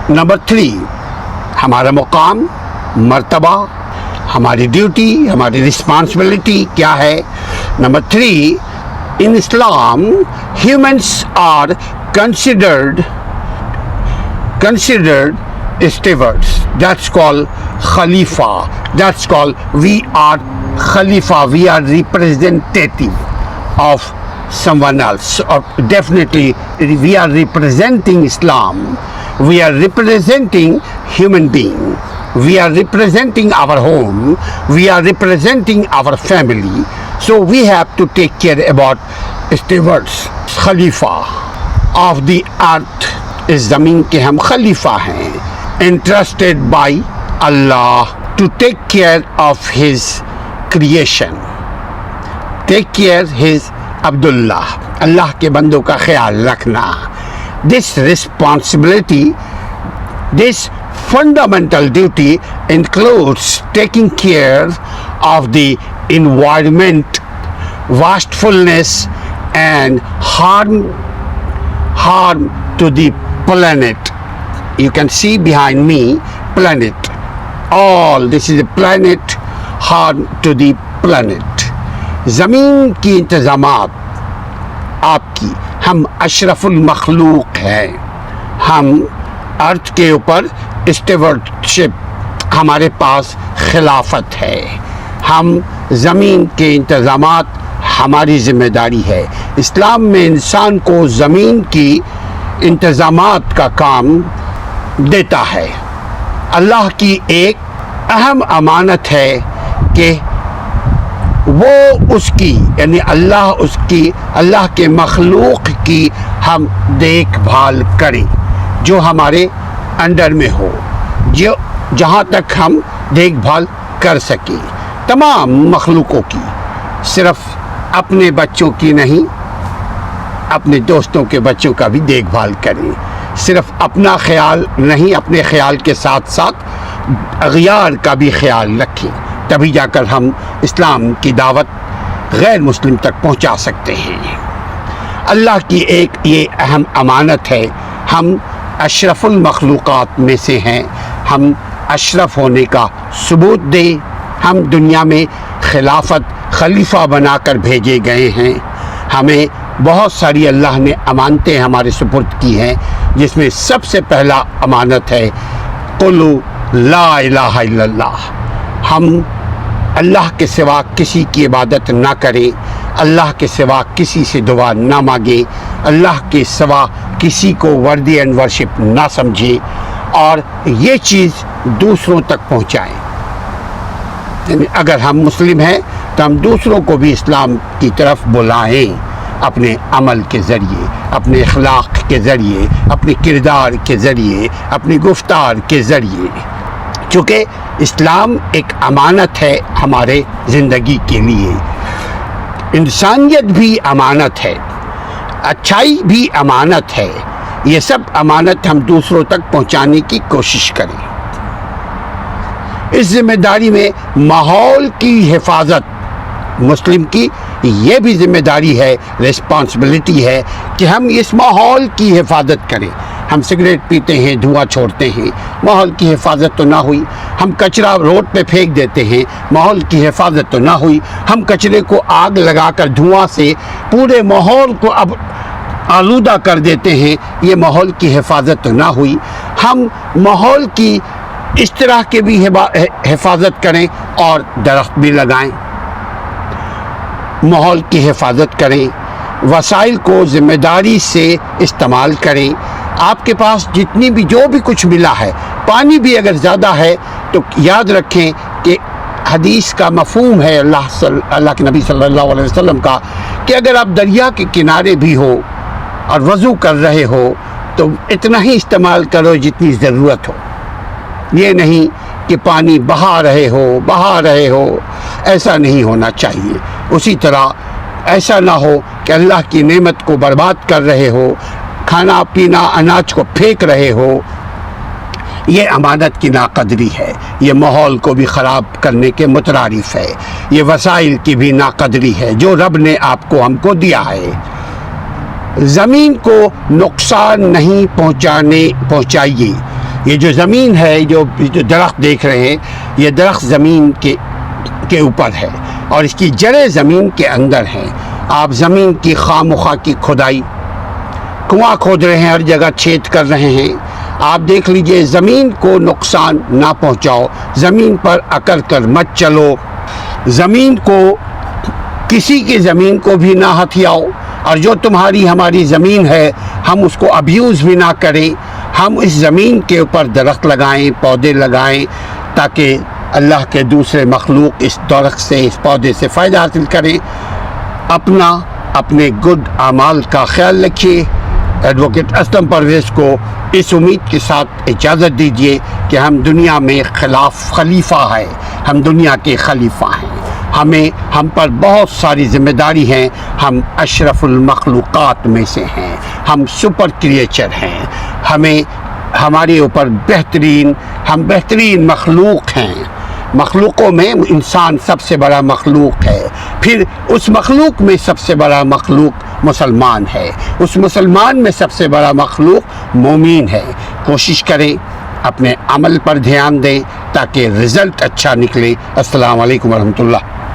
Number 3 ہمارا مقام، مرتبہ، ہماری ڈیوٹی، ہماری رسپانسبلٹی کیا ہے. Number 3 in Islam humans are considered stewards. That's called khalifah. That's called we are khalifah. We are representative of someone else. Or definitely we are representing Islam. We are representing human being. We are representing our home. We are representing our family. So we have to take care about stewards. Khalifah of the earth. اس زمین کے ہم خلیفہ ہیں. Entrusted by Allah to take care of His creation. Take care His Abdullah. اللہ کے بندوں کا خیال رکھنا. This responsibility, this fundamental duty includes taking care of the environment, wastefulness and harm to the planet. You can see behind me planet. All this is a planet, harm to the planet. زمین کی انتظامات آپ کی، ہم اشرف المخلوق ہیں. ہم ارتھ کے اوپر اسٹیورڈشپ، ہمارے پاس خلافت ہے. ہم زمین کے انتظامات ہماری ذمہ داری ہے. اسلام میں انسان کو زمین کی انتظامات کا کام دیتا ہے. اللہ کی ایک اہم امانت ہے کہ وہ اس کی یعنی اللہ کے مخلوق کی ہم دیکھ بھال کریں جو ہمارے انڈر میں ہو، جو جہاں تک ہم دیکھ بھال کر سکیں. تمام مخلوقوں کی، صرف اپنے بچوں کی نہیں، اپنے دوستوں کے بچوں کا بھی دیکھ بھال کریں. صرف اپنا خیال نہیں، اپنے خیال کے ساتھ ساتھ اغیار کا بھی خیال رکھیں. تبھی جا کر ہم اسلام کی دعوت غیر مسلم تک پہنچا سکتے ہیں. اللہ کی ایک یہ اہم امانت ہے. ہم اشرف المخلوقات میں سے ہیں. ہم اشرف ہونے کا ثبوت دیں. ہم دنیا میں خلیفہ بنا کر بھیجے گئے ہیں. ہمیں بہت ساری اللہ نے امانتیں ہمارے سپرد کی ہیں، جس میں سب سے پہلا امانت ہے قولوا لا الہ الا اللہ. ہم اللہ کے سوا کسی کی عبادت نہ کریں، اللہ کے سوا کسی سے دعا نہ مانگیں، اللہ کے سوا کسی کو وردی اینڈ ورشپ نہ سمجھیں، اور یہ چیز دوسروں تک پہنچائیں. یعنی اگر ہم مسلم ہیں تو ہم دوسروں کو بھی اسلام کی طرف بلائیں، اپنے عمل کے ذریعے، اپنے اخلاق کے ذریعے، اپنے کردار کے ذریعے، اپنی گفتار کے ذریعے. چونکہ اسلام ایک امانت ہے ہمارے زندگی کے لیے. انسانیت بھی امانت ہے، اچھائی بھی امانت ہے. یہ سب امانت ہم دوسروں تک پہنچانے کی کوشش کریں. اس ذمہ داری میں ماحول کی حفاظت مسلم کی یہ بھی ذمہ داری ہے، ریسپانسبلٹی ہے کہ ہم اس ماحول کی حفاظت کریں. ہم سگریٹ پیتے ہیں، دھواں چھوڑتے ہیں، ماحول کی حفاظت تو نہ ہوئی. ہم کچرا روڈ پہ پھینک دیتے ہیں، ماحول کی حفاظت تو نہ ہوئی. ہم کچرے کو آگ لگا کر دھواں سے پورے ماحول کو اب آلودہ کر دیتے ہیں، یہ ماحول کی حفاظت تو نہ ہوئی. ہم ماحول کی اس طرح کے بھی حفاظت کریں اور درخت بھی لگائیں. ماحول کی حفاظت کریں، وسائل کو ذمہ داری سے استعمال کریں. آپ کے پاس جتنی بھی جو بھی کچھ ملا ہے، پانی بھی اگر زیادہ ہے تو یاد رکھیں کہ حدیث کا مفہوم ہے اللہ کے نبی صلی اللہ علیہ وسلم کا کہ اگر آپ دریا کے کنارے بھی ہو اور وضو کر رہے ہو تو اتنا ہی استعمال کرو جتنی ضرورت ہو. یہ نہیں کہ پانی بہا رہے ہو، ایسا نہیں ہونا چاہیے. اسی طرح ایسا نہ ہو کہ اللہ کی نعمت کو برباد کر رہے ہو، کھانا پینا اناج کو پھینک رہے ہو. یہ امانت کی ناقدری ہے، یہ ماحول کو بھی خراب کرنے کے مترادف ہے، یہ وسائل کی بھی ناقدری ہے جو رب نے آپ کو ہم کو دیا ہے. زمین کو نقصان نہیں پہنچائیے، یہ جو زمین ہے، جو درخت دیکھ رہے ہیں، یہ درخت زمین کے اوپر ہے اور اس کی جڑیں زمین کے اندر ہیں۔ آپ زمین کی خواہ مخواہ کی کھدائی، کنواں کھود رہے ہیں، ہر جگہ چھید کر رہے ہیں، آپ دیکھ لیجئے زمین کو نقصان نہ پہنچاؤ، زمین پر اکڑ کر مت چلو، زمین کو کسی کی زمین کو بھی نہ ہتھیاؤ، اور جو تمہاری ہماری زمین ہے ہم اس کو ابیوز بھی نہ کریں، ہم اس زمین کے اوپر درخت لگائیں، پودے لگائیں، تاکہ اللہ کے دوسرے مخلوق اس درخت سے، اس پودے سے فائدہ حاصل کریں۔ اپنے گڈ اعمال کا خیال رکھیے۔ ایڈوکیٹ اسلم پرویز کو اس امید کے ساتھ اجازت دیجیے کہ ہم دنیا میں خلیفہ ہیں، ہم دنیا کے خلیفہ ہیں، ہم پر بہت ساری ذمہ داری ہیں، ہم اشرف المخلوقات میں سے ہیں، ہم سپر کریچر ہیں، ہمارے اوپر ہم بہترین مخلوق ہیں۔ مخلوقوں میں انسان سب سے بڑا مخلوق ہے، پھر اس مخلوق میں سب سے بڑا مخلوق مسلمان ہے، اس مسلمان میں سب سے بڑا مخلوق مومن ہے۔ کوشش کریں، اپنے عمل پر دھیان دیں تاکہ رزلٹ اچھا نکلے۔ السلام علیکم ورحمۃ اللہ۔